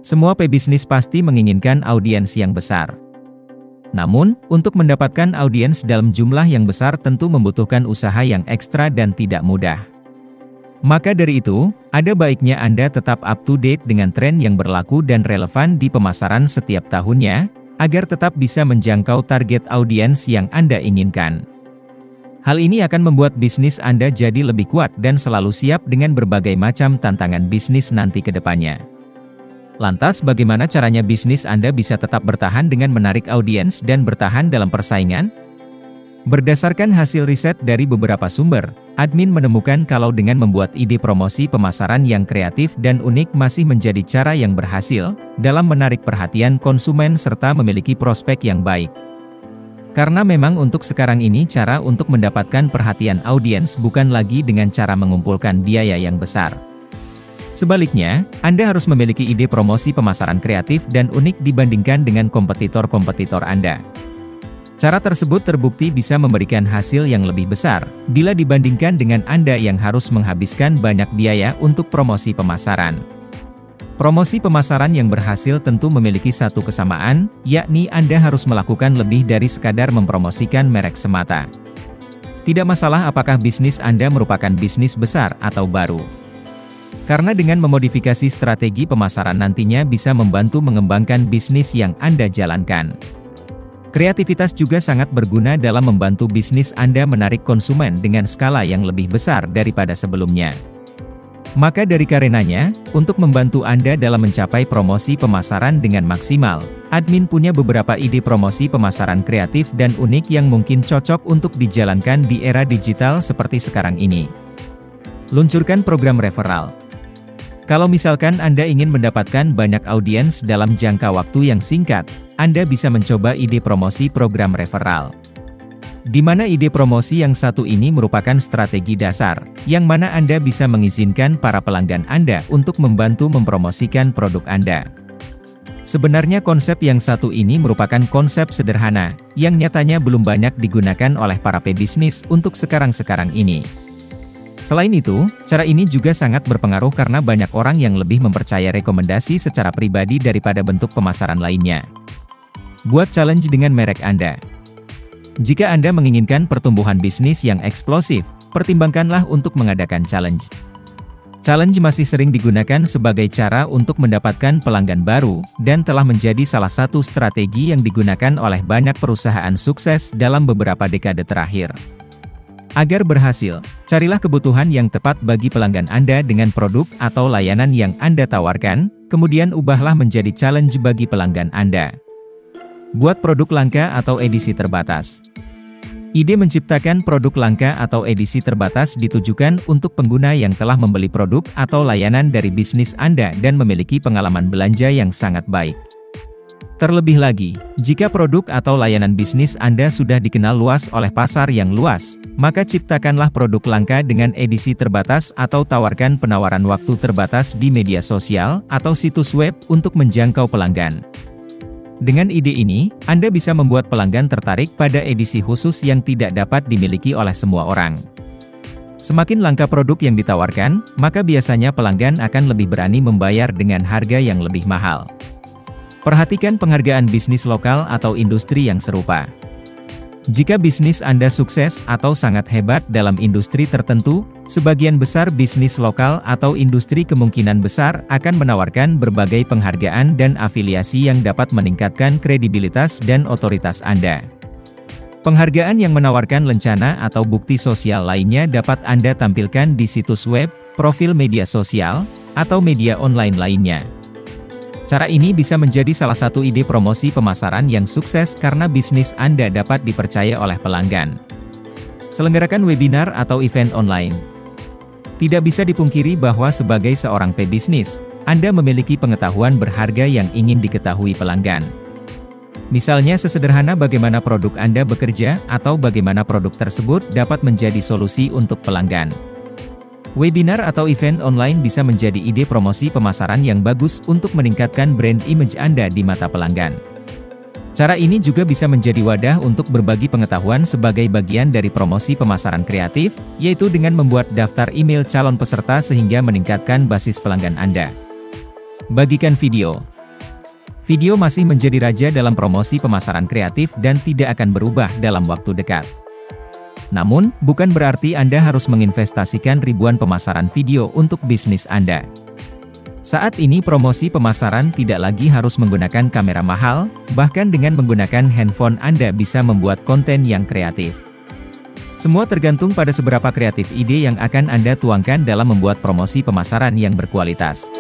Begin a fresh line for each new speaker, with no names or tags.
Semua pebisnis pasti menginginkan audiens yang besar. Namun, untuk mendapatkan audiens dalam jumlah yang besar tentu membutuhkan usaha yang ekstra dan tidak mudah. Maka dari itu, ada baiknya Anda tetap up to date dengan tren yang berlaku dan relevan di pemasaran setiap tahunnya, agar tetap bisa menjangkau target audiens yang Anda inginkan. Hal ini akan membuat bisnis Anda jadi lebih kuat dan selalu siap dengan berbagai macam tantangan bisnis nanti ke depannya. Lantas bagaimana caranya bisnis Anda bisa tetap bertahan dengan menarik audiens dan bertahan dalam persaingan? Berdasarkan hasil riset dari beberapa sumber, admin menemukan kalau dengan membuat ide promosi pemasaran yang kreatif dan unik masih menjadi cara yang berhasil dalam menarik perhatian konsumen serta memiliki prospek yang baik. Karena memang untuk sekarang ini cara untuk mendapatkan perhatian audiens bukan lagi dengan cara mengumpulkan biaya yang besar. Sebaliknya, Anda harus memiliki ide promosi pemasaran kreatif dan unik dibandingkan dengan kompetitor-kompetitor Anda. Cara tersebut terbukti bisa memberikan hasil yang lebih besar, bila dibandingkan dengan Anda yang harus menghabiskan banyak biaya untuk promosi pemasaran. Promosi pemasaran yang berhasil tentu memiliki satu kesamaan, yakni Anda harus melakukan lebih dari sekadar mempromosikan merek semata. Tidak masalah apakah bisnis Anda merupakan bisnis besar atau baru. Karena dengan memodifikasi strategi pemasaran nantinya bisa membantu mengembangkan bisnis yang Anda jalankan. Kreativitas juga sangat berguna dalam membantu bisnis Anda menarik konsumen dengan skala yang lebih besar daripada sebelumnya. Maka dari karenanya, untuk membantu Anda dalam mencapai promosi pemasaran dengan maksimal, admin punya beberapa ide promosi pemasaran kreatif dan unik yang mungkin cocok untuk dijalankan di era digital seperti sekarang ini. Luncurkan program referral. Kalau misalkan Anda ingin mendapatkan banyak audiens dalam jangka waktu yang singkat, Anda bisa mencoba ide promosi program referral. Di mana ide promosi yang satu ini merupakan strategi dasar, yang mana Anda bisa mengizinkan para pelanggan Anda untuk membantu mempromosikan produk Anda. Sebenarnya konsep yang satu ini merupakan konsep sederhana, yang nyatanya belum banyak digunakan oleh para pebisnis untuk sekarang-sekarang ini. Selain itu, cara ini juga sangat berpengaruh karena banyak orang yang lebih mempercaya rekomendasi secara pribadi daripada bentuk pemasaran lainnya. Buat challenge dengan merek Anda. Jika Anda menginginkan pertumbuhan bisnis yang eksplosif, pertimbangkanlah untuk mengadakan challenge. Challenge masih sering digunakan sebagai cara untuk mendapatkan pelanggan baru, dan telah menjadi salah satu strategi yang digunakan oleh banyak perusahaan sukses dalam beberapa dekade terakhir. Agar berhasil, carilah kebutuhan yang tepat bagi pelanggan Anda dengan produk atau layanan yang Anda tawarkan, kemudian ubahlah menjadi challenge bagi pelanggan Anda. Buat produk langka atau edisi terbatas. Ide menciptakan produk langka atau edisi terbatas ditujukan untuk pengguna yang telah membeli produk atau layanan dari bisnis Anda dan memiliki pengalaman belanja yang sangat baik. Terlebih lagi, jika produk atau layanan bisnis Anda sudah dikenal luas oleh pasar yang luas, maka ciptakanlah produk langka dengan edisi terbatas atau tawarkan penawaran waktu terbatas di media sosial atau situs web untuk menjangkau pelanggan. Dengan ide ini, Anda bisa membuat pelanggan tertarik pada edisi khusus yang tidak dapat dimiliki oleh semua orang. Semakin langka produk yang ditawarkan, maka biasanya pelanggan akan lebih berani membayar dengan harga yang lebih mahal. Perhatikan penghargaan bisnis lokal atau industri yang serupa. Jika bisnis Anda sukses atau sangat hebat dalam industri tertentu, sebagian besar bisnis lokal atau industri kemungkinan besar akan menawarkan berbagai penghargaan dan afiliasi yang dapat meningkatkan kredibilitas dan otoritas Anda. Penghargaan yang menawarkan lencana atau bukti sosial lainnya dapat Anda tampilkan di situs web, profil media sosial, atau media online lainnya. Cara ini bisa menjadi salah satu ide promosi pemasaran yang sukses karena bisnis Anda dapat dipercaya oleh pelanggan. Selenggarakan webinar atau event online. Tidak bisa dipungkiri bahwa sebagai seorang pebisnis, Anda memiliki pengetahuan berharga yang ingin diketahui pelanggan. Misalnya sesederhana bagaimana produk Anda bekerja atau bagaimana produk tersebut dapat menjadi solusi untuk pelanggan. Webinar atau event online bisa menjadi ide promosi pemasaran yang bagus untuk meningkatkan brand image Anda di mata pelanggan. Cara ini juga bisa menjadi wadah untuk berbagi pengetahuan sebagai bagian dari promosi pemasaran kreatif, yaitu dengan membuat daftar email calon peserta sehingga meningkatkan basis pelanggan Anda. Bagikan video. Video masih menjadi raja dalam promosi pemasaran kreatif dan tidak akan berubah dalam waktu dekat. Namun, bukan berarti Anda harus menginvestasikan ribuan pemasaran video untuk bisnis Anda. Saat ini promosi pemasaran tidak lagi harus menggunakan kamera mahal, bahkan dengan menggunakan handphone Anda bisa membuat konten yang kreatif. Semua tergantung pada seberapa kreatif ide yang akan Anda tuangkan dalam membuat promosi pemasaran yang berkualitas.